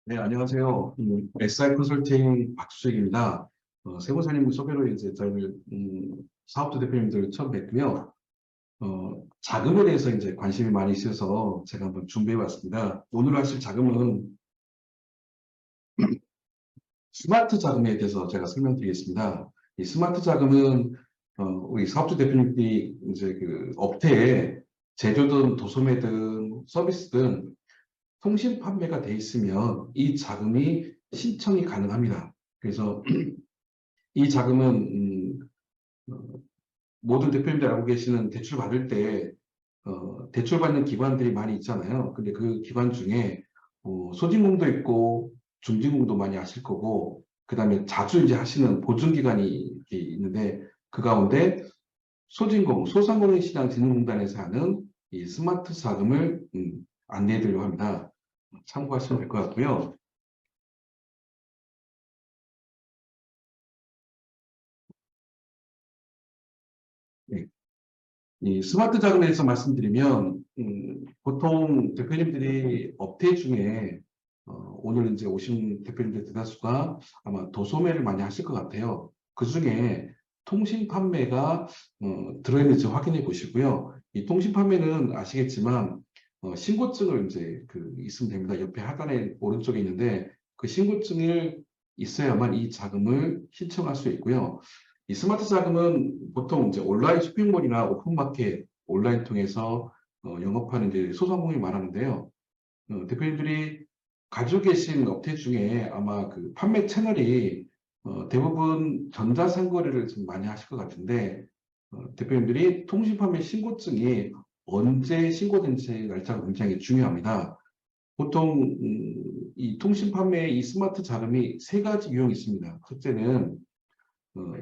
네, 안녕하세요. SI 컨설팅 박수식입니다. 세무사님 소개로 이제 저희를, 사업자 대표님들 처음 뵙고요. 자금에 대해서 이제 관심이 많이 있어서 제가 한번 준비해 봤습니다. 오늘 하실 자금은 스마트 자금에 대해서 제가 설명드리겠습니다. 이 스마트 자금은, 우리 사업자 대표님들이 이제 그 업태에 제조든 도소매든 서비스든 통신 판매가 돼 있으면 이 자금이 신청이 가능합니다. 그래서 이 자금은 모든 대표님들 알고 계시는 대출 받을 때 대출 받는 기관들이 많이 있잖아요. 근데 그 기관 중에 소진공도 있고 중진공도 많이 하실 거고 그다음에 자주 이제 하시는 보증기관이 있는데 그 가운데 소진공, 소상공인시장진흥공단에서 하는 이 스마트 자금을 안내해 드리려고 합니다. 참고하시면 될 것 같고요. 네. 이 스마트 자금에 대해서 말씀드리면, 보통 대표님들이 업태 중에, 오늘 이제 오신 대표님들 대다수가 아마 도소매를 많이 하실 것 같아요. 그 중에 통신 판매가, 들어있는지 확인해 보시고요. 이 통신 판매는 아시겠지만, 신고증을 이제 있으면 됩니다. 옆에 하단에 오른쪽에 있는데, 그 신고증을 있어야만 이 자금을 신청할 수 있고요. 이 스마트 자금은 보통 이제 온라인 쇼핑몰이나 오픈마켓 온라인 통해서 영업하는 이제 소상공인이 말하는데요. 대표님들이 가지고 계신 업체 중에 아마 그 판매 채널이 대부분 전자상거래를 좀 많이 하실 것 같은데 대표님들이 통신 판매 신고증이 언제 신고된지 날짜가 굉장히 중요합니다. 보통 이 통신 판매 이 스마트 자금이 세 가지 유형이 있습니다. 첫째는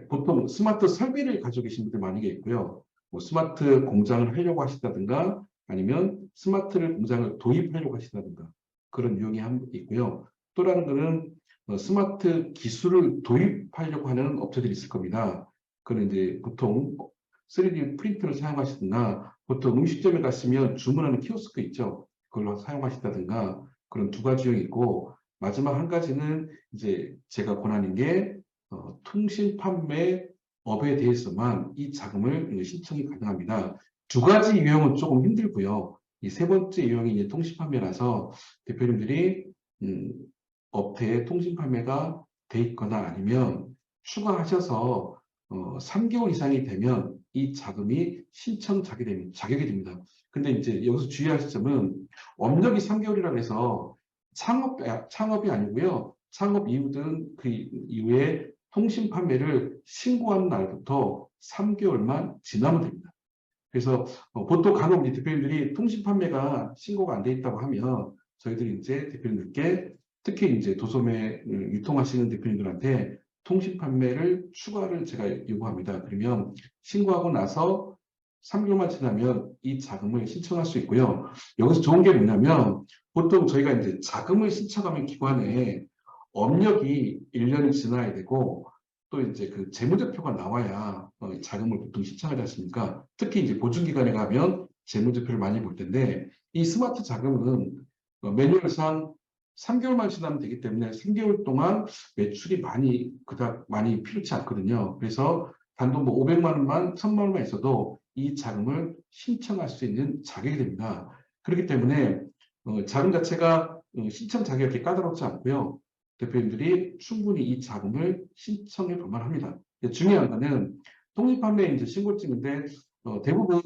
보통 스마트 설비를 가지고 계신 분들 많이 계시고요. 뭐 스마트 공장을 하려고 하시다든가 아니면 스마트를 공장을 도입하려고 하시다든가 그런 유형이 있고요. 또 다른 거는 스마트 기술을 도입하려고 하는 업체들이 있을 겁니다. 그는 이제 보통 3D 프린터를 사용하시거나 보통 음식점에 가시면 주문하는 키오스크 있죠. 그걸로 사용하시다든가 그런 두 가지 유형이 있고 마지막 한 가지는 이제 제가 권하는 게 통신 판매 업에 대해서만 이 자금을 신청이 가능합니다. 두 가지 유형은 조금 힘들고요. 이 세 번째 유형이 이제 통신 판매라서 대표님들이 음, 업태에 통신 판매가 돼 있거나 아니면 추가하셔서 3개월 이상이 되면 이 자금이 신청 자격이 됩니다. 근데 이제 여기서 주의하실 점은 업력이 3개월이라고 해서 창업이 아니고요. 창업 이후든 그 이후에 통신 판매를 신고한 날부터 3개월만 지나면 됩니다. 그래서 보통 간혹 우리 대표님들이 통신 판매가 신고가 안 돼 있다고 하면 저희들이 이제 대표님들께 특히 이제 도소매 유통하시는 대표님들한테 통신 판매를 추가를 제가 요구합니다. 그러면 신고하고 나서 3개월만 지나면 이 자금을 신청할 수 있고요. 여기서 좋은 게 뭐냐면 보통 저희가 이제 자금을 신청하면 기관에 업력이 1년이 지나야 되고 또 이제 그 재무제표가 나와야 자금을 보통 신청하지 않습니까? 특히 이제 보증기관에 가면 재무제표를 많이 볼 텐데 이 스마트 자금은 매뉴얼상 3개월만 지나면 되기 때문에 3개월 동안 매출이 그닥 많이 필요치 않거든요. 그래서 단돈 뭐 500만 원만 1000만 원만 있어도 이 자금을 신청할 수 있는 자격이 됩니다. 그렇기 때문에 자금 자체가 신청 자격이 까다롭지 않고요. 대표님들이 충분히 이 자금을 신청해 볼 만합니다. 중요한 거는 통신판매 이제 신고증인데 대부분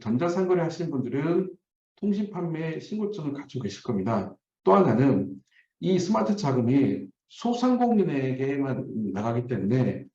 전자상거래 하시는 분들은 통신판매 신고증을 가지고 계실 겁니다. 또 하나는 이 스마트 자금이 소상공인에게만 나가기 때문에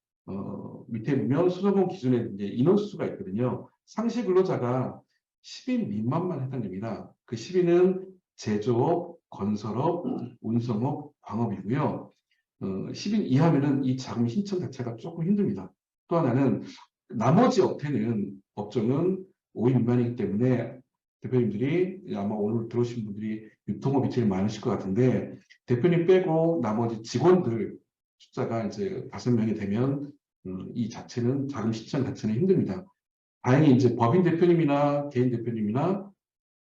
밑에 보면 소상공인 기준에 이제 인원수가 있거든요. 상시 근로자가 10인 미만만 해당됩니다. 그 10인은 제조업, 건설업, 운송업, 광업이고요. 10인 이하면은 이 자금 신청 자체가 조금 힘듭니다. 또 하나는 나머지 업종은 5인 미만이기 때문에 대표님들이 아마 오늘 들어오신 분들이 유통업이 제일 많으실 것 같은데 대표님 빼고 나머지 직원들 숫자가 이제 5명이 되면 이 자체는 자금 신청 자체는 힘듭니다. 다행히 이제 법인 대표님이나 개인 대표님이나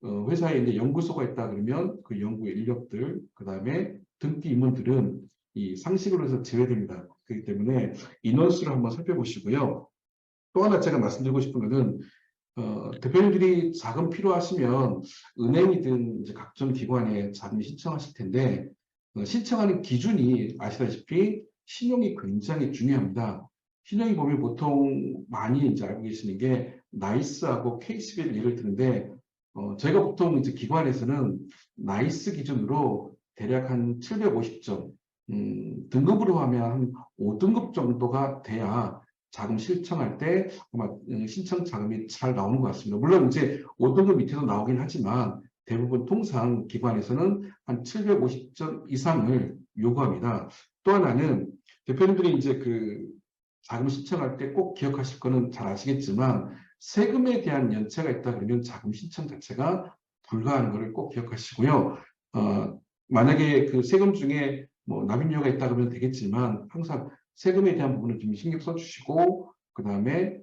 회사에 이제 연구소가 있다 그러면 그 연구 인력들, 그 다음에 등기 임원들은 이 상식으로 해서 제외됩니다. 그렇기 때문에 인원수를 한번 살펴보시고요. 또 하나 제가 말씀드리고 싶은 것은 대표님들이 자금 필요하시면 은행이든 이제 각종 기관에 자금 신청하실 텐데 신청하는 기준이 아시다시피 신용이 굉장히 중요합니다. 신용이 보면 보통 많이 이제 알고 계시는 게 나이스하고 KCB를 예를 드는데 저희가 보통 이제 기관에서는 나이스 기준으로 대략 한 750점, 등급으로 하면 한 5등급 정도가 돼야 자금 신청할 때 아마 신청 자금이 잘 나오는 것 같습니다. 물론 이제 5등급 밑에도 나오긴 하지만 대부분 통상 기관에서는 한 750점 이상을 요구합니다. 또 하나는 대표님들이 이제 그 자금 신청할 때 꼭 기억하실 거는 잘 아시겠지만 세금에 대한 연체가 있다 그러면 자금 신청 자체가 불가하는 것을 꼭 기억하시고요. 만약에 그 세금 중에 뭐 납입료가 있다 그러면 되겠지만 항상 세금에 대한 부분을 좀 신경 써주시고 그 다음에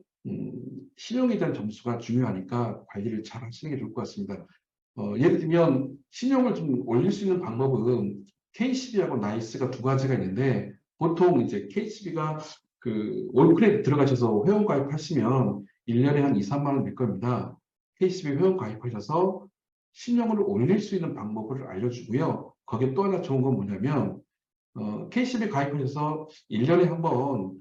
신용에 대한 점수가 중요하니까 관리를 잘 하시는 게 좋을 것 같습니다. 예를 들면 신용을 좀 올릴 수 있는 방법은 KCB하고 나이스가 두 가지가 있는데 보통 이제 KCB가 그 올크redit 들어가셔서 회원 가입하시면 1년에 한 2, 3만 원 낼 겁니다. KCB 회원 가입하셔서 신용을 올릴 수 있는 방법을 알려주고요. 거기에 또 하나 좋은 건 뭐냐면 KCB 가입하셔서 1년에 한 번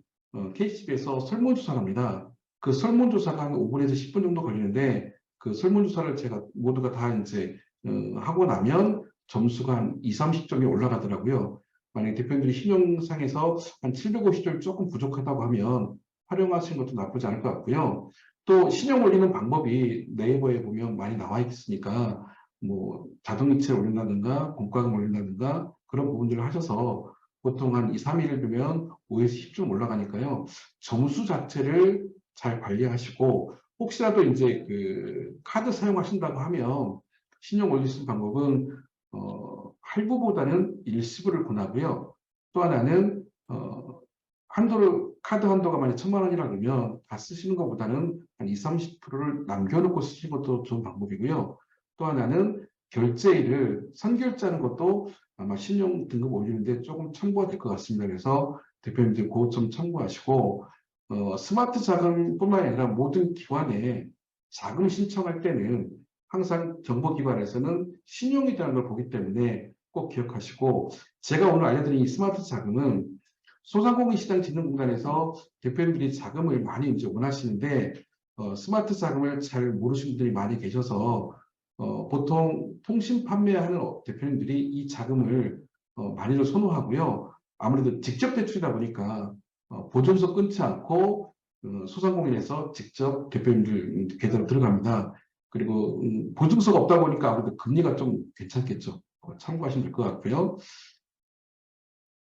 KCB에서 설문조사를 합니다. 그 설문조사가 한 5분에서 10분 정도 걸리는데 그 설문조사를 제가 모두가 다 이제 하고 나면 점수가 한 2, 30점이 올라가더라고요. 만약에 대표님들이 신용상에서 한 750점 조금 부족하다고 하면 활용하시는 것도 나쁘지 않을 것 같고요. 또 신용 올리는 방법이 네이버에 보면 많이 나와 있으니까 뭐 자동이체를 올린다든가 공과금 올린다든가 그런 부분들을 하셔서 보통 한 2, 3일을 두면 5에서 10점 올라가니까요. 점수 자체를 잘 관리하시고 혹시라도 이제 그 카드 사용하신다고 하면 신용 올릴 수 있는 방법은 할부보다는 일시불을 권하고요. 또 하나는 카드 한도가 만약 1,000만 원이라 그러면 다 쓰시는 것보다는 한 20, 30%를 남겨놓고 쓰시는 것도 좋은 방법이고요. 또 하나는 결제일을 선결제하는 것도 아마 신용 등급 올리는데 조금 참고가 될 것 같습니다. 그래서 대표님들 그것 좀 참고하시고 스마트 자금뿐만 아니라 모든 기관에 자금 신청할 때는 항상 정보기관에서는 신용이라는 걸 보기 때문에 꼭 기억하시고 제가 오늘 알려드린 이 스마트 자금은 소상공인시장진흥공단에서 대표님들이 자금을 많이 이제 원하시는데 스마트 자금을 잘 모르시는 분들이 많이 계셔서 보통 통신 판매하는 대표님들이 이 자금을 많이들 선호하고요. 아무래도 직접 대출이다 보니까 보증서 끊지 않고 소상공인에서 직접 대표님들 계좌로 들어갑니다. 그리고 보증서가 없다 보니까 아무래도 금리가 좀 괜찮겠죠. 참고하시면 될 것 같고요.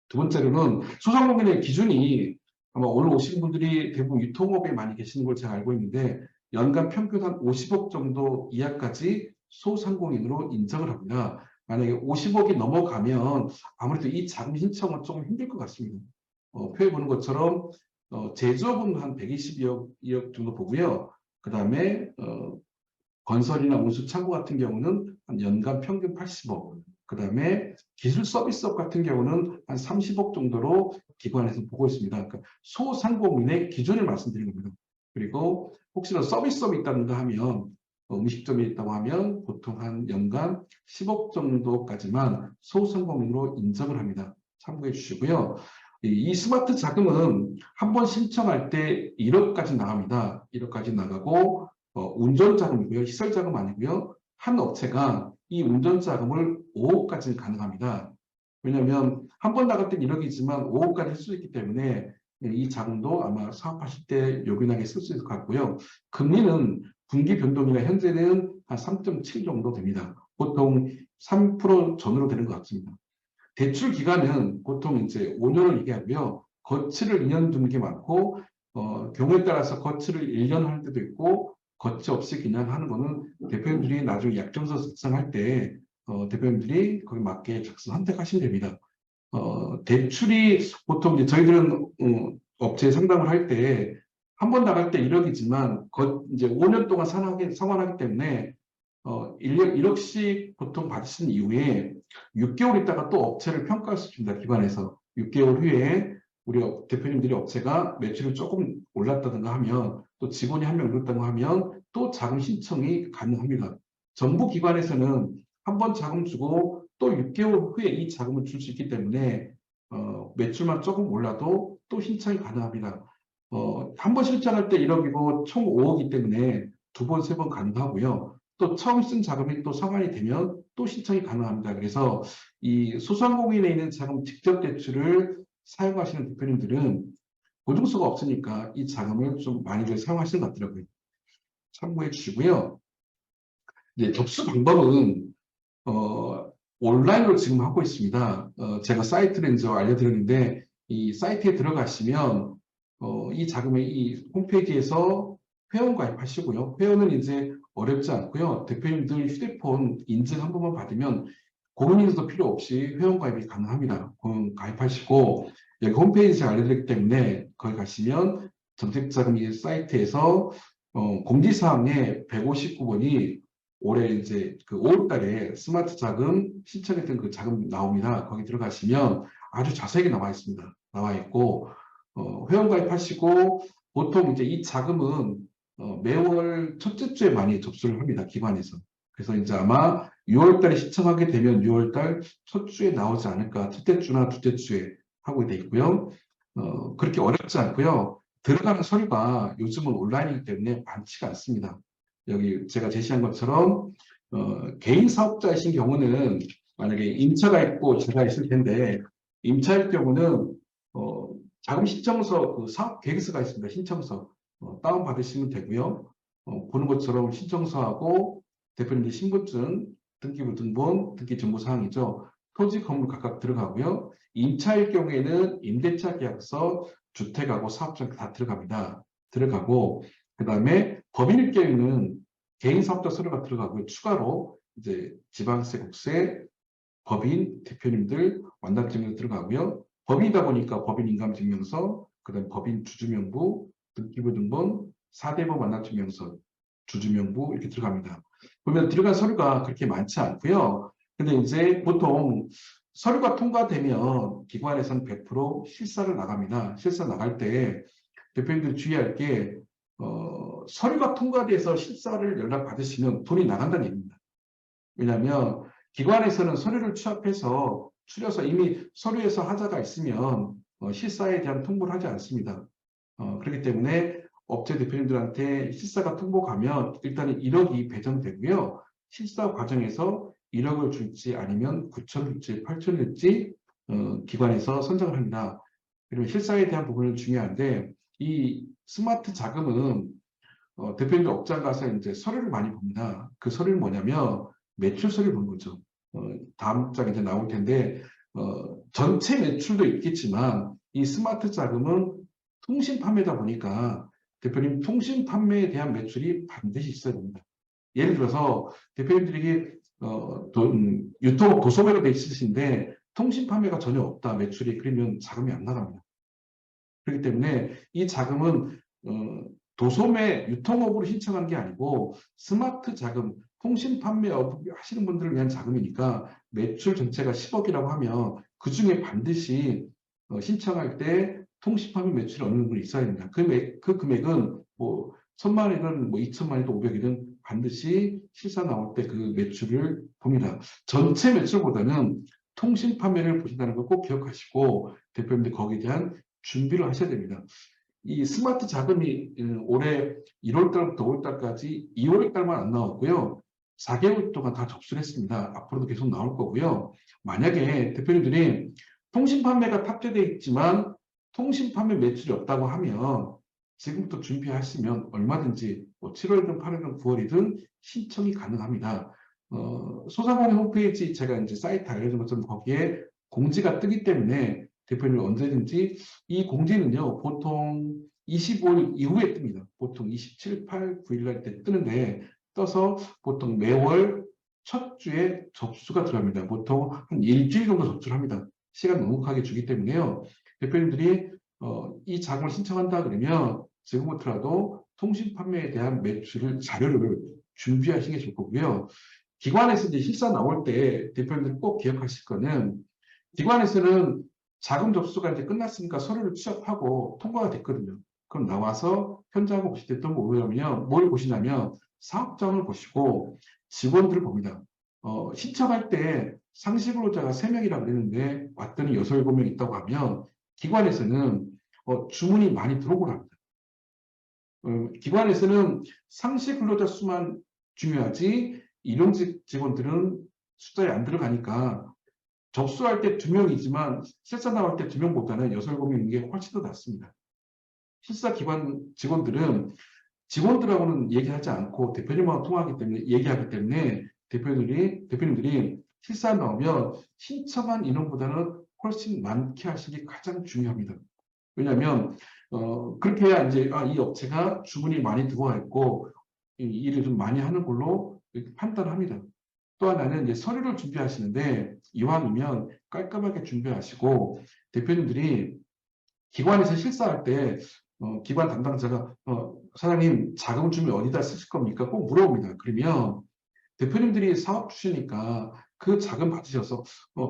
두 번째로는 소상공인의 기준이 아마 오늘 오신 분들이 대부분 유통업에 많이 계시는 걸 제가 알고 있는데 연간 평균 한 50억 정도 이하까지 소상공인으로 인정을 합니다. 만약에 50억이 넘어가면 아무래도 이 자금 신청은 조금 힘들 것 같습니다. 표에 보는 것처럼 제조업은 한 122억 정도 보고요. 그 다음에 건설이나 운수 창고 같은 경우는 한 연간 평균 80억, 그 다음에 기술 서비스업 같은 경우는 한 30억 정도로 기관에서 보고 있습니다. 그러니까 소상공인의 기준을 말씀드린 겁니다. 그리고 혹시나 서비스업이 있다든가 하면 음식점이 있다고 하면 보통 한 연간 10억 정도까지만 소상공인으로 인정을 합니다. 참고해 주시고요. 이 스마트 자금은 한 번 신청할 때 1억까지 나갑니다. 1억까지 나가고 운전자금이고요. 시설자금 아니고요. 한 업체가 이 운전자금을 5억까지 가능합니다. 왜냐하면 한 번 나갈 땐 1억이지만 5억까지 쓸 수 있기 때문에 이 자금도 아마 사업하실 때 요긴하게 쓸 수 있을 것 같고요. 금리는 분기 변동이나 현재는 한 3.7 정도 됩니다. 보통 3% 전후로 되는 것 같습니다. 대출 기간은 보통 이제 5년을 얘기하고요. 거치를 2년 두는 게 많고 경우에 따라서 거치를 1년 하는 때도 있고 거치 없이 그냥 하는 거는 대표님들이 나중에 약정서 작성할 때 대표님들이 거기 맞게 선택하시면 됩니다. 대출이 보통 이제 저희들은 업체 상담을 할 때 한 번 나갈 때 1억이지만 이제 5년 동안 상환하기 때문에 1억씩 보통 받으신 이후에 6개월 있다가 또 업체를 평가할 수 있습니다. 기관에서. 6개월 후에 우리 대표님들이 업체가 매출이 조금 올랐다든가 하면 또 직원이 한 명 늘었다고 하면 또 자금 신청이 가능합니다. 정부 기관에서는 한 번 자금 주고 또 6개월 후에 이 자금을 줄 수 있기 때문에 매출만 조금 올라도 또 신청이 가능합니다. 한 번 신청할 때 1억이고 총 5억이기 때문에 두 번, 세 번 가능하고요. 또 처음 쓴 자금이 또 상환이 되면 또 신청이 가능합니다. 그래서 이 소상공인에 있는 자금 직접 대출을 사용하시는 대표님들은 보증서가 없으니까 이 자금을 좀 많이들 사용하시는 것 같더라고요. 참고해 주시고요. 이제 접수 방법은 온라인으로 지금 하고 있습니다. 제가 사이트를 이제 알려드렸는데 이 사이트에 들어가시면 이 자금의 이 홈페이지에서 회원 가입하시고요. 회원은 이제 어렵지 않고요. 대표님들 휴대폰 인증 한 번만 받으면 고민인도 필요 없이 회원 가입이 가능합니다. 가입하시고 여기 홈페이지 제가 알려드렸기 때문에 거기 가시면 정책자금 이 사이트에서 공지사항에 159번이 올해 이제 그 5월달에 스마트 자금 신청했던 그 자금 나옵니다. 거기 들어가시면 아주 자세하게 나와 있습니다. 나와 있고 회원 가입하시고 보통 이제 이 자금은 매월 첫째 주에 많이 접수를 합니다. 기관에서. 그래서 이제 아마 6월달에 신청하게 되면 6월달 첫 주에 나오지 않을까. 첫째 주나 둘째 주에 하고 돼 있고요. 그렇게 어렵지 않고요. 들어가는 서류가 요즘은 온라인이기 때문에 많지가 않습니다. 여기 제가 제시한 것처럼 개인 사업자이신 경우는 만약에 임차가 있고 제가 있을 텐데 임차일 경우는 자금 신청서 그 사업 계획서가 있습니다. 신청서 다운 받으시면 되고요. 보는 것처럼 신청서하고 대표님들 신분증, 등기부 등본, 등기 정보 사항이죠. 토지 건물 각각 들어가고요. 임차일 경우에는 임대차 계약서, 주택하고 사업장 다 들어갑니다. 들어가고 그 다음에 법인일 경우에는 개인 사업자 서류가 들어가고요. 추가로 이제 지방세, 국세, 법인 대표님들 완납증명서 들어가고요. 법인이다 보니까 법인 인감증명서, 그다음 법인 주주명부, 등기부 등본, 4대법 완납증명서, 주주명부 이렇게 들어갑니다. 그러면 들어간 서류가 그렇게 많지 않고요. 근데 이제 보통 서류가 통과되면 기관에서는 100% 실사를 나갑니다. 실사 나갈 때 대표님들이 주의할 게 서류가 통과돼서 실사를 연락받으시면 돈이 나간다는 얘기입니다. 왜냐하면 기관에서는 서류를 취합해서 추려서 이미 서류에서 하자가 있으면 실사에 대한 통보를 하지 않습니다. 그렇기 때문에 업체 대표님들한테 실사가 통보가면 일단 1억이 배정되고요. 실사 과정에서 1억을 줄지 아니면 9천을 줄지 8천을 줄지 기관에서 선정을 합니다. 그리고 실사에 대한 부분은 중요한데 이 스마트 자금은 대표님들 업장 가서 이제 서류를 많이 봅니다. 그 서류는 뭐냐면 매출 서류를 보는 거죠. 다음 장에 이제 나올 텐데 전체 매출도 있겠지만 이 스마트 자금은 통신 판매다 보니까 대표님 통신 판매에 대한 매출이 반드시 있어야 됩니다. 예를 들어서 대표님들이 유통 도소매로 돼 있으신데 통신 판매가 전혀 없다 매출이 그러면 자금이 안 나갑니다. 그렇기 때문에 이 자금은 도소매 유통업으로 신청한 게 아니고 스마트 자금 통신 판매업 하시는 분들을 위한 자금이니까 매출 전체가 10억이라고 하면 그 중에 반드시 신청할 때 통신 판매 매출이 어느 정도 있어야 됩니다. 그 금액은 뭐 1,000만 원이든 뭐 2,000만 원이든 500이든 반드시 실사 나올 때 그 매출을 봅니다. 전체 매출보다는 통신 판매를 보신다는 걸 꼭 기억하시고 대표님들 거기에 대한 준비를 하셔야 됩니다. 이 스마트 자금이 올해 1월달부터 5월달까지 2월달만 안 나왔고요. 4개월 동안 다 접수를 했습니다. 앞으로도 계속 나올 거고요. 만약에 대표님들이 통신 판매가 탑재되어 있지만 통신 판매 매출이 없다고 하면 지금부터 준비하시면 얼마든지 뭐 7월이든 8월이든 9월이든 신청이 가능합니다. 소상공인 홈페이지 제가 이제 사이트 알려준 것처럼 거기에 공지가 뜨기 때문에 대표님 언제든지 이 공지는요 보통 25일 이후에 뜹니다. 보통 27, 8, 9일 날 때 뜨는데 떠서 보통 매월 첫 주에 접수가 들어갑니다. 보통 한 일주일 정도 접수를 합니다. 시간 넉넉하게 주기 때문에요. 대표님들이 이 자금을 신청한다 그러면 지금부터라도 통신 판매에 대한 매출을 자료를 준비하시는 게 좋을 거고요. 기관에서 이제 실사 나올 때 대표님들 꼭 기억하실 거는 기관에서는 자금 접수가 이제 끝났으니까 서류를 취합하고 통과가 됐거든요. 그럼 나와서 현장을 보실 때 또 뭘 보시냐면 사업장을 보시고 직원들을 봅니다. 신청할 때 상시근로자가 3명이라고 그랬는데 왔더니 6, 7명 있다고 하면 기관에서는 주문이 많이 들어오고 합니다. 기관에서는 상시 근로자 수만 중요하지 일용직 직원들은 숫자에 안 들어가니까 접수할 때 2명이지만 실사 나올 때 2명보다는 6, 7명인 게 훨씬 더 낫습니다. 실사 기관 직원들은 직원들하고는 얘기하지 않고 대표님하고 통화하기 때문에 얘기하기 때문에 대표님들이 실사 나오면 신청한 인원보다는 훨씬 많게 하시는 게 가장 중요합니다. 왜냐하면 그렇게 해야 이제 이 업체가 주문이 많이 들어와 있고 일을 좀 많이 하는 걸로 이렇게 판단합니다. 또 하나는 이제 서류를 준비하시는데 이왕이면 깔끔하게 준비하시고 대표님들이 기관에서 실사할 때 기관 담당자가 사장님 자금 주면 어디다 쓰실 겁니까? 꼭 물어봅니다. 그러면 대표님들이 사업 주시니까 그 자금 받으셔서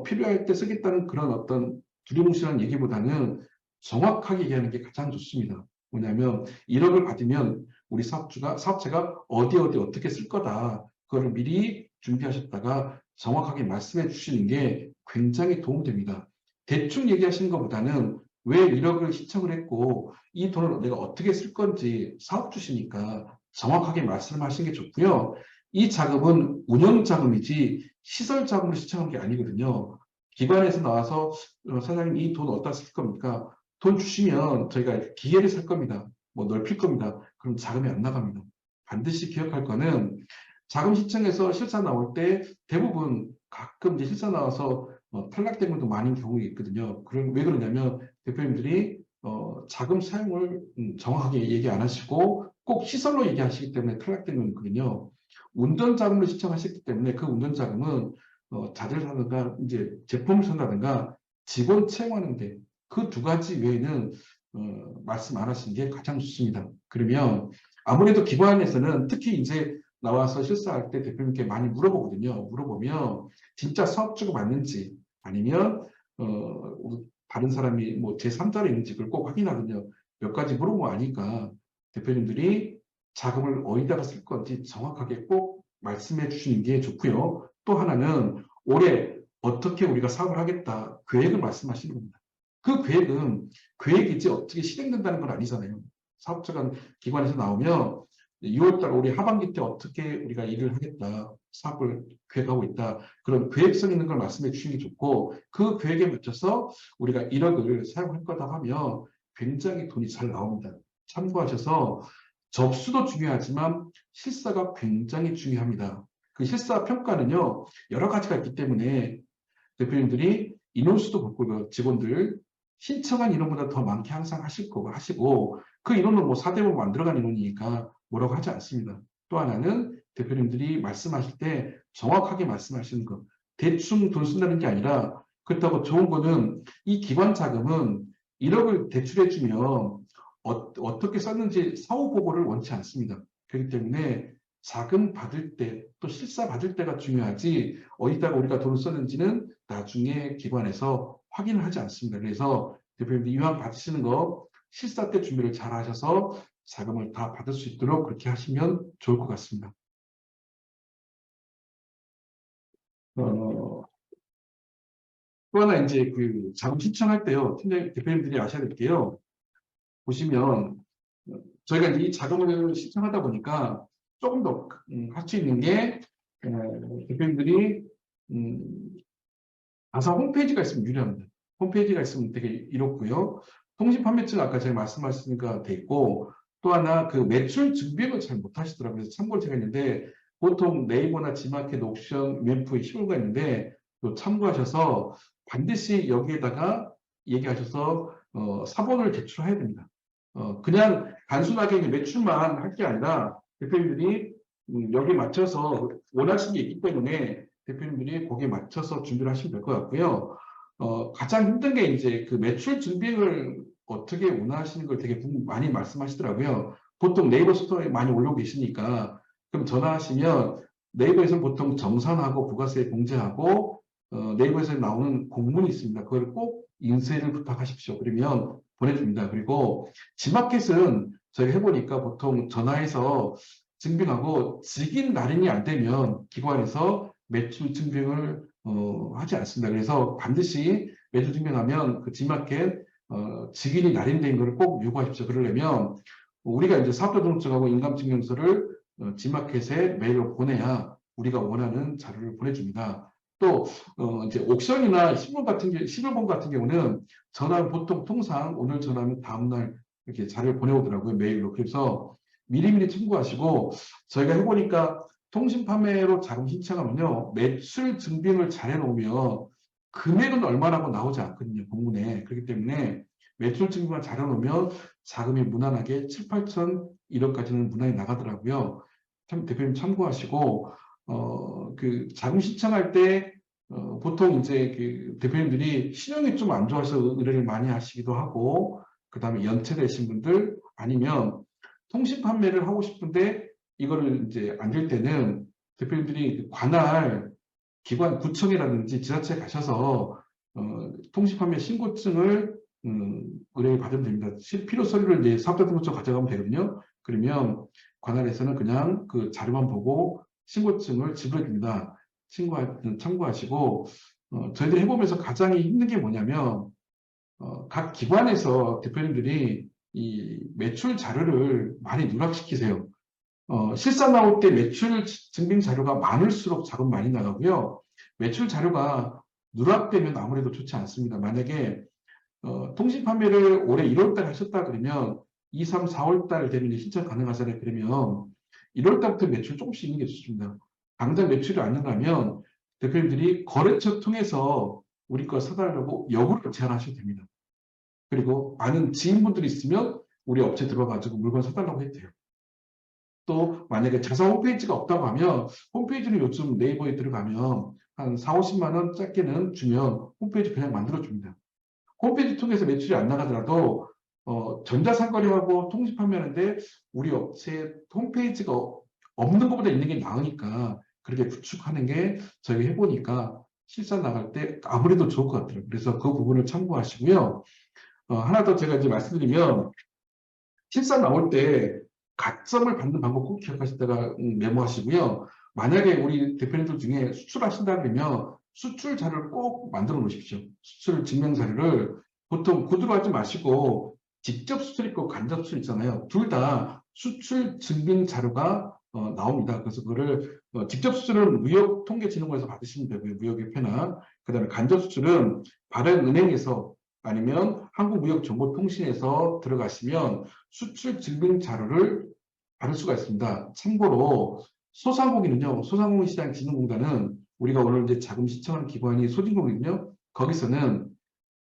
필요할 때 쓰겠다는 그런 어떤 두리뭉실한 얘기보다는 정확하게 얘기하는 게 가장 좋습니다. 뭐냐면 1억을 받으면 우리 사업체가 어디 어떻게 쓸 거다. 그거를 미리 준비하셨다가 정확하게 말씀해 주시는 게 굉장히 도움됩니다. 대충 얘기하시는 것보다는 왜 1억을 신청을 했고 이 돈을 내가 어떻게 쓸 건지 사업 주시니까 정확하게 말씀하시는 게 좋고요. 이 자금은 운영 자금이지 시설 자금을 신청한 게 아니거든요. 기관에서 나와서 사장님 이 돈 어디다 쓸 겁니까? 돈 주시면 저희가 기계를 살 겁니다. 뭐 넓힐 겁니다. 그럼 자금이 안 나갑니다. 반드시 기억할 거는 자금 신청에서 실사 나올 때 대부분 가끔 이제 실사 나와서 탈락된 것도 많은 경우가 있거든요. 그럼 왜 그러냐면 대표님들이 자금 사용을 정확하게 얘기 안 하시고 꼭 시설로 얘기하시기 때문에 탈락된 건 있거든요. 운전 자금을 신청하셨기 때문에 그 운전 자금은 자재를 사든가 이제 제품을 산다든가 직원 채용하는데 그 2가지 외에는 말씀 안 하시는 게 가장 좋습니다. 그러면 아무래도 기관에서는 특히 이제 나와서 실사할 때 대표님께 많이 물어보거든요. 물어보면 진짜 사업주가 맞는지 아니면 다른 사람이 뭐 제3자로 있는지 그걸 꼭 확인하거든요. 몇 가지 물어보고 아니까 대표님들이 자금을 어디다가 쓸 건지 정확하게 꼭 말씀해 주시는 게 좋고요. 또 하나는 올해 어떻게 우리가 사업을 하겠다 계획을 말씀하시는 겁니다. 그 계획은 계획이지 어떻게 실행된다는 건 아니잖아요. 사업자가 기관에서 나오면 6월달 올해 하반기 때 어떻게 우리가 일을 하겠다 사업을 계획하고 있다 그런 계획성 있는 걸 말씀해 주시는 게 좋고 그 계획에 맞춰서 우리가 1억을 사용할 거다 하면 굉장히 돈이 잘 나옵니다. 참고하셔서 접수도 중요하지만 실사가 굉장히 중요합니다. 그 실사 평가는요 여러 가지가 있기 때문에 대표님들이 인원수도 그렇고 직원들 신청한 인원보다 더 많게 항상 하실 거고 하시고 그 인원은 뭐 4대5 만들어간 인원이니까 뭐라고 하지 않습니다. 또 하나는 대표님들이 말씀하실 때 정확하게 말씀하시는 것. 대충 돈 쓴다는 게 아니라 그렇다고 좋은 거는 이 기관 자금은 1억을 대출해 주면 어떻게 썼는지 사후 보고를 원치 않습니다. 그렇기 때문에 자금 받을 때 또 실사 받을 때가 중요하지 어디다가 우리가 돈을 썼는지는 나중에 기관에서 확인을 하지 않습니다. 그래서 대표님들 이왕 받으시는 거 실사 때 준비를 잘 하셔서 자금을 다 받을 수 있도록 그렇게 하시면 좋을 것 같습니다. 또 하나 이제 그 자금 신청할 때요. 대표님들이 아셔야 될 게요. 보시면 저희가 이 자금을 신청하다 보니까 조금 더 할 수 있는 게 대표님들이 가상 홈페이지가 있으면 유리합니다. 홈페이지가 있으면 되게 이롭고요. 통신 판매증 아까 제가 말씀하셨으니까 돼 있고 또 하나 그 매출 증빙을 잘 못하시더라고요. 그래서 참고를 제가 했는데 보통 네이버나 지마켓, 옥션, 멘프에 시골가 있는데 또 참고하셔서 반드시 여기에다가 얘기하셔서 사본을 제출해야 됩니다. 그냥 단순하게 매출만 할 게 아니라 대표님들이 여기에 맞춰서 원하시는 게 있기 때문에 대표님들이 거기에 맞춰서 준비를 하시면 될 것 같고요. 가장 힘든 게 이제 그 매출 증빙을 어떻게 원하시는 걸 되게 많이 말씀하시더라고요. 보통 네이버 스토어에 많이 올리고 계시니까 그럼 전화하시면 네이버에서는 보통 정산하고 부가세 공제하고 네이버에서 나오는 공문이 있습니다. 그걸 꼭 인쇄를 부탁하십시오. 그러면 보내줍니다. 그리고 지마켓은 저희가 해보니까 보통 전화해서 증빙하고 직인 날인이 안 되면 기관에서 매출 증빙을 하지 않습니다. 그래서 반드시 매출 증빙하면 그 지마켓 직인이 날인된 것을 꼭 요구하십시오. 그러려면 우리가 이제 사업자등록증하고 인감증명서를 지마켓에 메일로 보내야 우리가 원하는 자료를 보내줍니다. 또 이제 옥션이나 신문본 같은 경우는 전화는 보통 통상 오늘 전화하면 다음날 이렇게 자료를 보내오더라고요. 메일로. 그래서 미리미리 참고하시고 저희가 해보니까 통신 판매로 자금 신청하면요. 매출 증빙을 잘 해놓으면 금액은 얼마라고 나오지 않거든요. 공문에. 그렇기 때문에 매출 증빙만 잘 해놓으면 자금이 무난하게 7, 8천 1억까지는 무난히 나가더라고요. 참 대표님 참고하시고 그 자금 신청할 때 보통 이제 그 대표님들이 신용이 좀 안 좋아서 의뢰를 많이 하시기도 하고 그 다음에 연체되신 분들 아니면 통신 판매를 하고 싶은데 이거를 이제 안 될 때는 대표님들이 관할 기관 구청이라든지 지자체에 가셔서 통신 판매 신고증을 의뢰를 받으면 됩니다. 필요 서류를 이제 사업자등록증 가져가면 되거든요. 그러면 관할에서는 그냥 그 자료만 보고 신고증을 지불해 줍니다. 참고하시고 저희들이 해보면서 가장 힘든 게 뭐냐면 각 기관에서 대표님들이 이 매출 자료를 많이 누락시키세요. 실사 나올 때 매출 증빙 자료가 많을수록 자금 많이 나가고요. 매출 자료가 누락되면 아무래도 좋지 않습니다. 만약에 통신 판매를 올해 1월 달에 하셨다 그러면 2, 3, 4월 달 되면 신청 가능하잖아요. 그러면 1월 달부터 매출 조금씩 있는 게 좋습니다. 당장 매출이 안 나가면 대표님들이 거래처 통해서 우리 거 사달라고 역으로 제안하셔도 됩니다. 그리고 아는 지인분들이 있으면 우리 업체 들어가지고 물건 사달라고 해도 돼요. 또 만약에 자사 홈페이지가 없다고 하면 홈페이지는 요즘 네이버에 들어가면 한 4, 50만 원 짧게는 주면 홈페이지 그냥 만들어줍니다. 홈페이지 통해서 매출이 안 나가더라도 전자상거래하고 통신 판매하는데 우리 업체 홈페이지가 없는 것보다 있는 게 나으니까 그렇게 구축하는 게 저희가 해보니까 실사 나갈 때 아무래도 좋을 것 같아요. 그래서 그 부분을 참고하시고요. 하나 더 제가 이제 말씀드리면 실사 나올 때 가점을 받는 방법 꼭 기억하시다가 메모하시고요. 만약에 우리 대표님들 중에 수출하신다 그러면 수출 자료를 꼭 만들어 놓으십시오. 수출 증명 자료를 보통 구두로 하지 마시고 직접 수출 있고 간접 수출 있잖아요. 둘 다 수출 증빙 자료가 나옵니다. 그래서 그거를 직접 수출은 무역통계진흥원에서 받으시면 되고요. 무역협회나 그다음에 간접 수출은 발행은행에서 아니면 한국무역정보통신에서 들어가시면 수출 증빙 자료를 받을 수가 있습니다. 참고로 소상공인은요, 소상공인시장진흥공단은 우리가 오늘 이제 자금 신청하는 기관이 소진공이거든요. 거기서는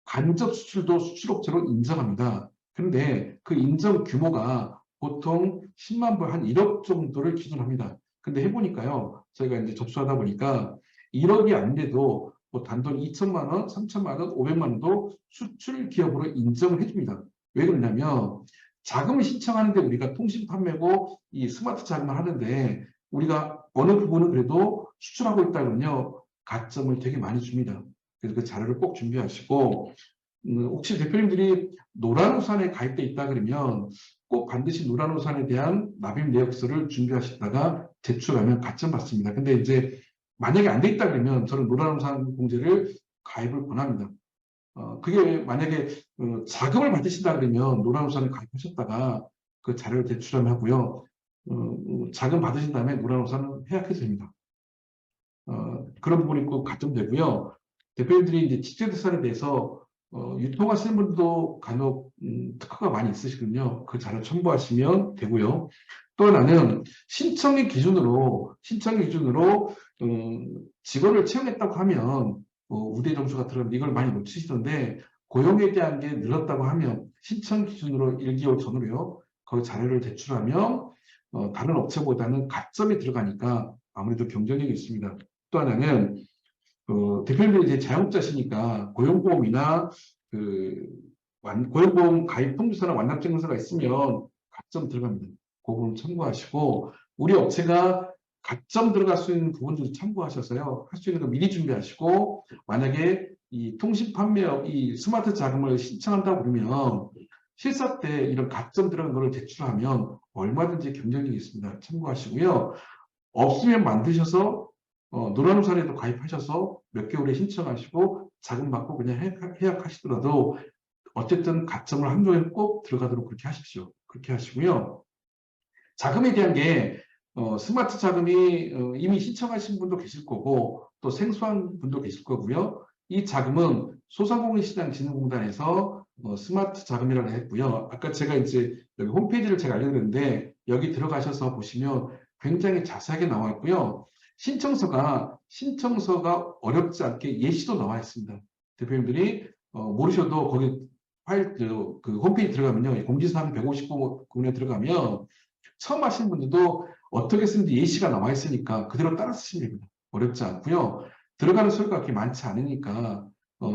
간접 수출도 수출업체로 인정합니다. 그런데 그 인정 규모가 보통 10만 불, 한 1억 정도를 기준합니다. 근데 해보니까요, 저희가 이제 접수하다 보니까 1억이 안 돼도 뭐 단돈 2천만 원, 3천만 원, 500만 원도 수출 기업으로 인정을 해줍니다. 왜 그러냐면 자금을 신청하는데 우리가 통신 판매고 이 스마트 자금을 하는데 우리가 어느 부분은 그래도 수출하고 있다면요 가점을 되게 많이 줍니다. 그래서 그 자료를 꼭 준비하시고 혹시 대표님들이 노란우산에 가입돼 있다 그러면 꼭 반드시 노란우산에 대한 납입 내역서를 준비하시다가 제출하면 가점 받습니다. 근데 이제 만약에 안 돼 있다 그러면 저는 노란우산 공제를 가입을 권합니다. 그게 만약에 자금을 받으신다 그러면 노란우산에 가입하셨다가 그 자료를 제출하면 하고요. 자금 받으신 다음에 노란우산은 해약해도 됩니다. 그런 부분이 꼭 가점되고요. 대표님들이 이제 직제대산에 대해서 유통하시는 분들도 간혹 특허가 많이 있으시거든요. 그 자료 첨부하시면 되고요. 또 하나는 신청의 기준으로 직원을 채용했다고 하면 우대 점수가 들어가면 이걸 많이 놓치시던데 고용에 대한 게 늘었다고 하면 신청 기준으로 1개월 전후로요. 그 자료를 제출하면 다른 업체보다는 가점이 들어가니까 아무래도 경쟁력이 있습니다. 또 하나는 대표님들이 이제 자영업자시니까 고용보험이나 고용보험 가입 통지서나 완납증명서가 있으면 가점 들어갑니다. 그 부분 참고하시고 우리 업체가 가점 들어갈 수 있는 부분도 참고하셔서요. 할 수 있는 거 미리 준비하시고 만약에 이 통신 판매업, 이 스마트 자금을 신청한다고 그러면 실사 때 이런 가점 들어간 거를 제출하면 얼마든지 경쟁력이 있습니다. 참고하시고요. 없으면 만드셔서 노란우산에도 가입하셔서 몇 개월에 신청하시고 자금 받고 그냥 해약하시더라도 어쨌든 가점을 한도에 꼭 들어가도록 그렇게 하십시오. 그렇게 하시고요. 자금에 대한 게 스마트 자금이 이미 신청하신 분도 계실 거고 또 생소한 분도 계실 거고요. 이 자금은 소상공인시장진흥공단에서 스마트 자금이라고 했고요. 아까 제가 이제 여기 홈페이지를 제가 알려드렸는데 여기 들어가셔서 보시면 굉장히 자세하게 나와 있고요. 신청서가 어렵지 않게 예시도 나와 있습니다. 대표님들이 모르셔도 거기 파일 그 홈페이지 들어가면요. 공지사항 159군에 들어가면 처음 하시는 분들도 어떻게 쓰는지 예시가 나와 있으니까 그대로 따라 쓰시면 됩니다. 어렵지 않고요. 들어가는 소리가 그렇게 많지 않으니까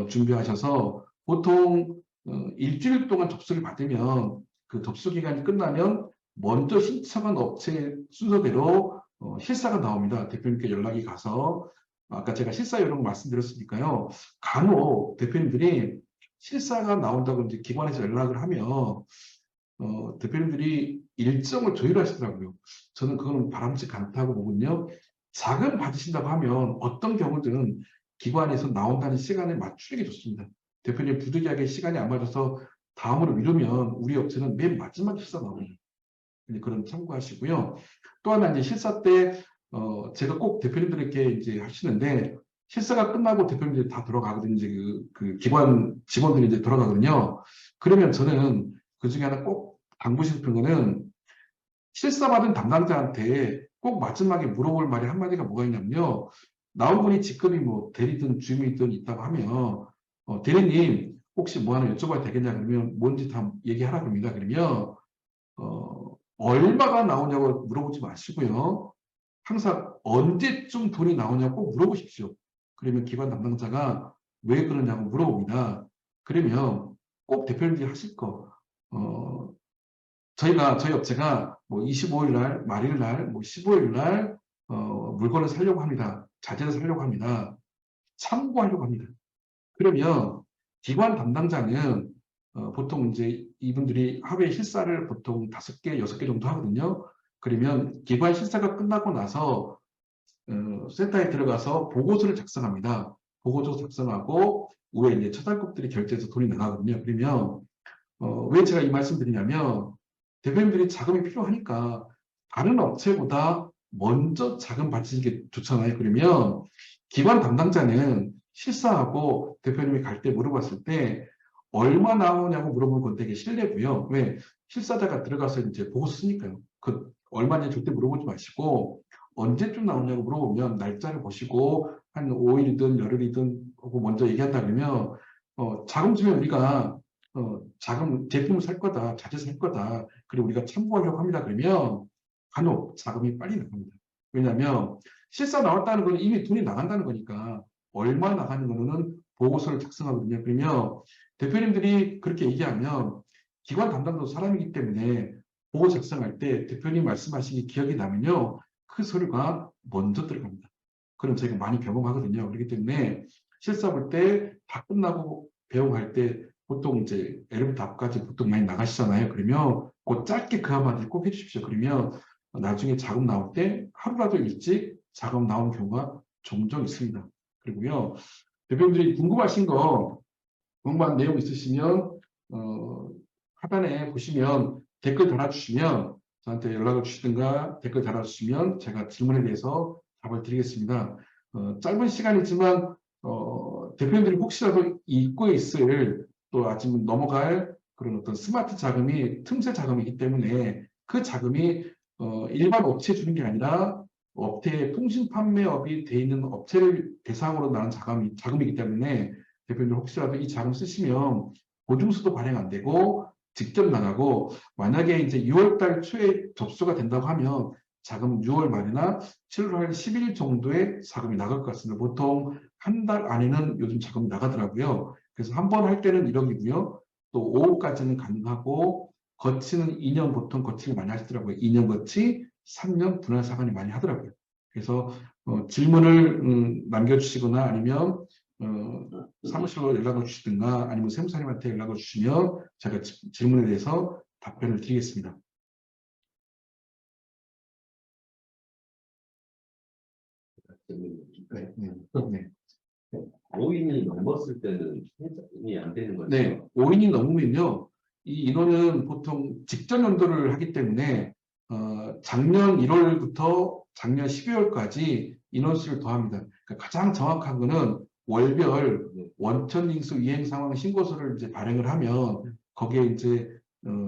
준비하셔서 보통 일주일 동안 접수를 받으면 그 접수 기간이 끝나면 먼저 신청한 업체 순서대로 실사가 나옵니다. 대표님께 연락이 가서 아까 제가 실사 이런 거 말씀드렸으니까요. 간혹 대표님들이 실사가 나온다고 이제 기관에서 연락을 하면 대표님들이 일정을 조율하시더라고요. 저는 그거는 바람직지 않다고 보거든요. 자금 받으신다고 하면 어떤 경우들은 기관에서 나온다는 시간에 맞추는 게 좋습니다. 대표님 부득이하게 시간이 안 맞아서 다음으로 미루면 우리 업체는 맨 마지막에 실사 나옵니다. 그런 참고하시고요. 또 하나 이제 실사 때 제가 꼭 대표님들에게 이제 하시는데 실사가 끝나고 대표님들이 다 돌아가거든요. 이제 그 기관 직원들이 이제 돌아가거든요. 그러면 저는 그 중에 하나 꼭 당부하고 싶은 거는 실사 받은 담당자한테 꼭 마지막에 물어볼 말이 한마디가 뭐가 있냐면요. 나온 분이 직급이 뭐 대리든 주임이든 있다고 하면 대리님 혹시 뭐 하나 여쭤봐도 되겠냐 그러면 뭔지 다 얘기하라 그럽니다. 그러면 얼마가 나오냐고 물어보지 마시고요. 항상 언제쯤 돈이 나오냐고 꼭 물어보십시오. 그러면 기관 담당자가 왜 그러냐고 물어봅니다. 그러면 꼭 대표님들이 하실 거. 저희 업체가 뭐 25일 날, 말일 날, 뭐 15일 날 물건을 사려고 합니다. 자재를 사려고 합니다. 참고하려고 합니다. 그러면 기관 담당자는 보통 이제 이분들이 하루에 실사를 보통 5개, 6개 정도 하거든요. 그러면 기관 실사가 끝나고 나서 센터에 들어가서 보고서를 작성합니다. 보고서 작성하고 위에 이제 처단급들이 결제해서 돈이 나가거든요. 그러면 왜 제가 이 말씀 드리냐면 대표님들이 자금이 필요하니까 다른 업체보다 먼저 자금 받치는 게 좋잖아요. 그러면 기관 담당자는 실사하고 대표님이 갈 때 물어봤을 때 얼마 나오냐고 물어보는 건 되게 실례고요. 왜? 실사자가 들어가서 이제 보고서 쓰니까요. 그 얼마냐 절대 물어보지 마시고 언제쯤 나오냐고 물어보면 날짜를 보시고 한 5일이든 열흘이든 하고 먼저 얘기한다 그러면 자금 주면 우리가 자금 제품을 살 거다, 자재 살 거다. 그리고 우리가 참고하려고 합니다. 그러면 간혹 자금이 빨리 나갑니다. 왜냐하면 실사 나왔다는 건 이미 돈이 나간다는 거니까 얼마 나가는 거는 보고서를 작성하거든요. 그러면 대표님들이 그렇게 얘기하면 기관 담당도 사람이기 때문에 보고 작성할 때 대표님 말씀하신 게 기억이 나면요. 그 서류가 먼저 들어갑니다. 그럼 저희가 많이 경험하거든요. 그렇기 때문에 실사 볼 때 다 끝나고 배웅할 때 보통 이제 L부터 앞까지 보통 많이 나가시잖아요. 그러면 그 짧게 그 한마디 꼭 해주십시오. 그러면 나중에 자금 나올 때 하루라도 일찍 자금 나오는 경우가 종종 있습니다. 그리고요. 대표님들이 궁금하신 거 궁금한 내용 있으시면 하단에 보시면 댓글 달아주시면 저한테 연락을 주시든가 댓글 달아주시면 제가 질문에 대해서 답을 드리겠습니다. 짧은 시간이지만 대표님들이 혹시라도 잊고 있을 또 아직 넘어갈 그런 어떤 스마트 자금이 틈새 자금이기 때문에 그 자금이 일반 업체에 주는 게 아니라 업체의 통신 판매업이 돼 있는 업체를 대상으로 나는 자금이기 때문에 대표님들 혹시라도 이 자금 쓰시면 보증서도 발행 안 되고 직접 나가고 만약에 이제 6월달 초에 접수가 된다고 하면 자금 6월 말이나 7월 10일 정도에 자금이 나갈 것 같습니다. 보통 한 달 안에는 요즘 자금이 나가더라고요. 그래서 한 번 할 때는 1억이고요. 또 5억까지는 가능하고 거치는 2년 보통 거치를 많이 하시더라고요. 2년 거치, 3년 분할 사관이 많이 하더라고요. 그래서 질문을 남겨주시거나 아니면 사무실로 연락을 주시든가 아니면 세무사님한테 연락을 주시면 제가 질문에 대해서 답변을 드리겠습니다. 네, 네, 네. 5인이 넘었을 때는 해당이 안 되는 거죠? 네, 5인이 넘으면요, 이 인원은 보통 직전 연도를 하기 때문에 작년 1월부터 작년 12월까지 인원수를 더합니다. 그러니까 가장 정확한 거는 월별 원천징수 이행 상황 신고서를 이제 발행을 하면 거기에 이제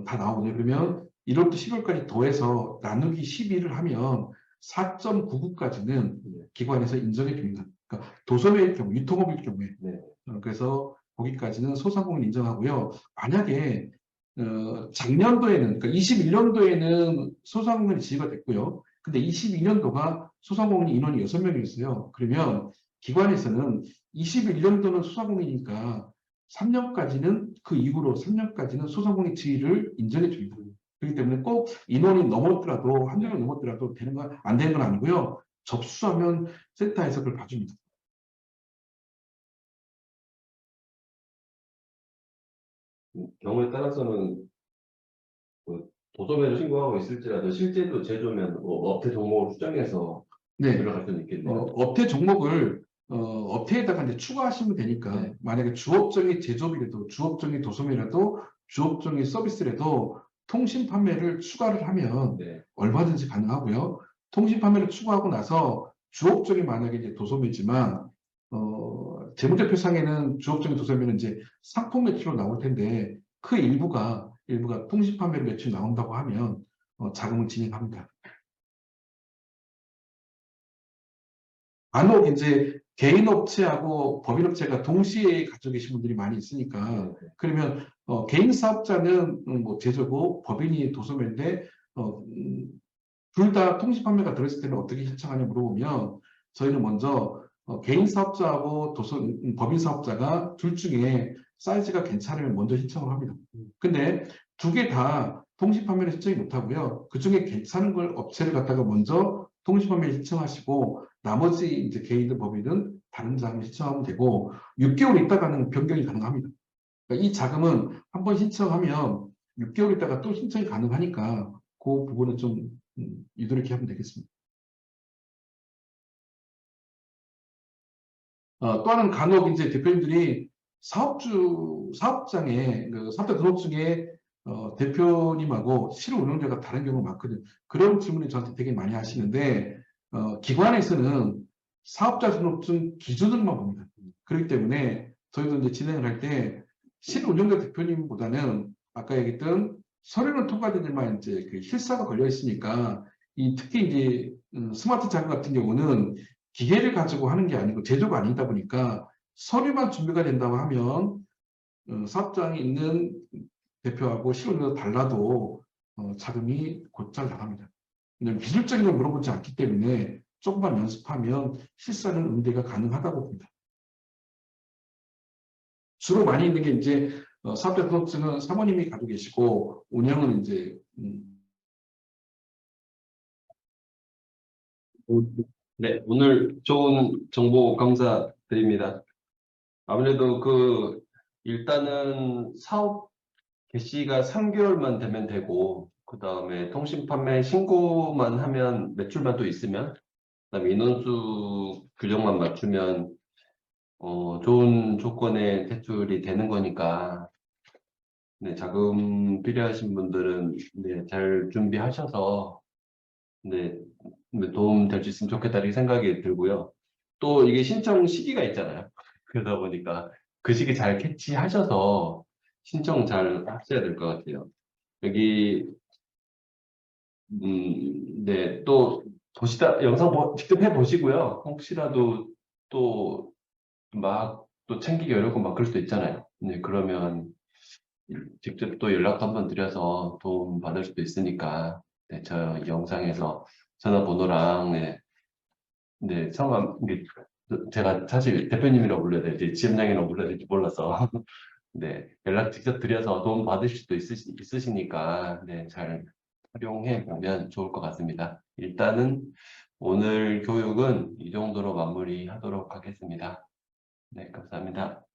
다 나오거든요. 그러면 1월부터 12월까지 더해서 나누기 12를 하면 4.99까지는 기관에서 인정해 줍니다. 그러니까 도소매일 경우, 유통업일 경우에. 네. 그래서 거기까지는 소상공인 인정하고요. 만약에 작년도에는, 그러니까 21년도에는 소상공인이 지위가 됐고요. 근데 22년도가 소상공인 인원이 6명이었어요. 그러면 기관에서는 21년도는 소상공인이니까 3년까지는 그 이후로 3년까지는 소상공인 지위를 인정해 줍니다. 그렇기 때문에 꼭 인원이 넘었더라도 한 명이 넘었더라도 되는 건 안 되는 건 아니고요. 접수하면 센터에서 그걸 봐줍니다. 경우에 따라서는 그 도소매를 신고하고 있을지라도 실제로 제조면 뭐 업태 종목을 수정해서 네. 들어갈 수는 있겠네요. 업태 종목을 업태에다가 이제 추가하시면 되니까 네. 만약에 주업종이 제조업이라도 주업종이 도소매라도 주업종이 서비스라도 통신 판매를 추가를 하면 네. 얼마든지 가능하고요. 통신 판매를 추가하고 나서 주업종이 만약에 이제 도소매지만 재무제표상에는 주업종이 도소매는 이제 상품 매출로 나올 텐데 그 일부가 통신 판매 매출 나온다고 하면 자금을 진입합니다. 간혹 이제 개인 업체하고 법인 업체가 동시에 가지고 계신 분들이 많이 있으니까 그러면 개인 사업자는 뭐 제조고 법인이 도소매인데 둘 다 통신 판매가 들어있을 때는 어떻게 신청하냐 물어보면 저희는 먼저 개인 사업자하고 법인 사업자가 둘 중에 사이즈가 괜찮으면 먼저 신청을 합니다. 근데 두 개 다 통신 판매를 신청이 못하고요. 그 중에 괜찮은 걸 업체를 갖다가 먼저 통신 판매를 신청하시고 나머지 이제 개인들 법인은 다른 자금을 신청하면 되고 6개월 있다가는 변경이 가능합니다. 그러니까 이 자금은 한번 신청하면 6개월 있다가 또 신청이 가능하니까 그 부분은 좀 유도리게 하면 되겠습니다. 또 하나는 간혹 이제 대표님들이 사업장에 그 사업자 등록 중에 대표님하고 실무 운영자가 다른 경우가 많거든요. 그런 질문을 저한테 되게 많이 하시는데 기관에서는 사업자 등록증 기준으로만 봅니다. 그렇기 때문에 저희도 이제 진행을 할 때 실무 운영자 대표님보다는 아까 얘기했던 서류는 통과되지만 이제 그 실사가 걸려 있으니까 특히 이제 스마트 자금 같은 경우는 기계를 가지고 하는 게 아니고 제조가 아니다 보니까 서류만 준비가 된다고 하면 사업장에 있는 대표하고 실무가 달라도 자금이 곧잘 나갑니다. 기술적인 걸 물어보지 않기 때문에 조금만 연습하면 실사는 응대가 가능하다고 봅니다. 주로 많이 있는 게 이제 사업자 등록증은 사모님이 가지고 계시고 운영은 이제 네, 오늘 좋은 정보 감사드립니다. 아무래도 일단은 사업 개시가 3개월만 되면 되고, 그 다음에 통신 판매 신고만 하면 매출만 또 있으면, 그 다음에 인원수 규정만 맞추면, 좋은 조건의 대출이 되는 거니까, 네, 자금 필요하신 분들은, 네, 잘 준비하셔서, 네, 도움 될 수 있으면 좋겠다 이렇게 생각이 들고요. 또 이게 신청 시기가 있잖아요. 그러다 보니까 그 시기 잘 캐치하셔서 신청 잘 하셔야 될 것 같아요. 여기 네, 또 영상 직접 해보시고요. 혹시라도 또 또 챙기기 어렵고 막 그럴 수도 있잖아요. 네, 그러면 직접 또 연락 한번 드려서 도움 받을 수도 있으니까 네, 저 영상에서 전화번호랑 네, 성함, 제가 사실 대표님이라고 불러야 될지, 지점장이라고 불러야 될지 몰라서, 네, 연락 직접 드려서 도움 받으실 수도 있으시니까, 네, 잘 활용해 보면 좋을 것 같습니다. 일단은 오늘 교육은 이 정도로 마무리하도록 하겠습니다. 네, 감사합니다.